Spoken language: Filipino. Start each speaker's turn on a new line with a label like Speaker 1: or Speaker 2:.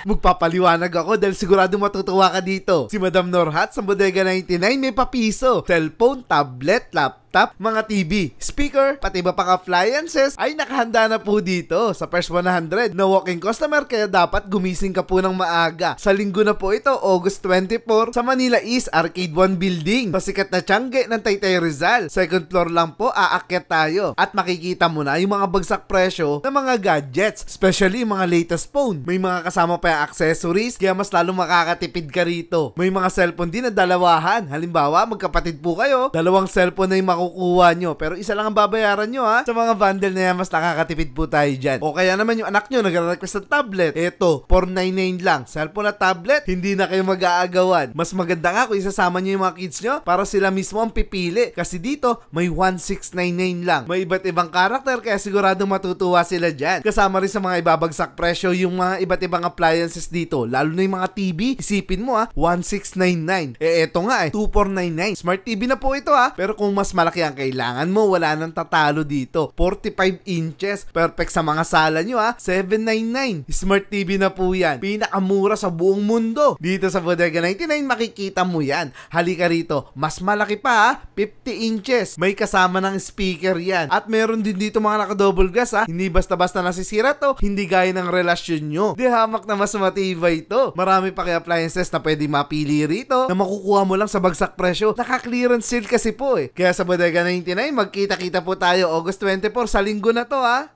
Speaker 1: Magpapaliwanag ako dahil sigurado matutuwa ka dito. Si Madam Norhat sa Bodega 99 may papiso. Cellphone, tablet, laptop, mga TV, speaker, pati iba pang appliances ay nakahanda na po dito sa first 100 na walking customer, kaya dapat gumising ka po ng maaga. Sa linggo na po ito, August 24, sa Manila East Arcade 1 Building, sa sikat na Tiangge ng Taytay Rizal. Second floor lang po, aakyat tayo at makikita mo na yung mga bagsak presyo ng mga gadgets, especially yung mga latest phone. May mga kasama pa yung accessories, kaya mas lalo makakatipid ka rito. May mga cellphone din na dalawahan. Halimbawa, magkapatid po kayo, dalawang cellphone na yung makukuha nyo, pero isa lang ang babayaran nyo ha. Sa mga bundle na yan, mas nakakatipid po tayo dyan. O kaya naman yung anak nyo nag-request ng tablet, eto, 499 lang. Cellphone at tablet, hindi na kayo mag-aagawan. Mas maganda nga kung isasama nyo yung mga kids nyo para sila mismo ang pipili. Kasi dito, may 1699 lang. May iba't ibang karakter, kaya sigurado matutuwa sila dyan. Kasama rin sa mga ibabagsak presyo yung mga iba't ibang appliances dito. Lalo na yung mga TV, isipin mo ha, 1699. Eto nga 2499. Smart TV na po ito ha. Pero kung mas malaki ang kailangan mo, wala nang tatalo dito. 45 inches. Perfect sa mga sala nyo ha. 799. Smart TV na po yan. Pinakamura sa buong mundo. Dito sa Bodega 99, makikita mo yan. Halika rito. Mas malaki pa ha. 50 inches. May kasama ng speaker yan. At meron din dito mga naka-double glass ha. Hindi basta-basta nasisira to. Hindi gaya ng relasyon nyo. Di hamak na mas matibay to. Marami pa kay appliances na pwede mapili rito na makukuha mo lang sa bagsak presyo. Naka-clearance sale kasi po eh. Kaya sa Bodega 99, magkita-kita po tayo August 24 sa linggo na to ha.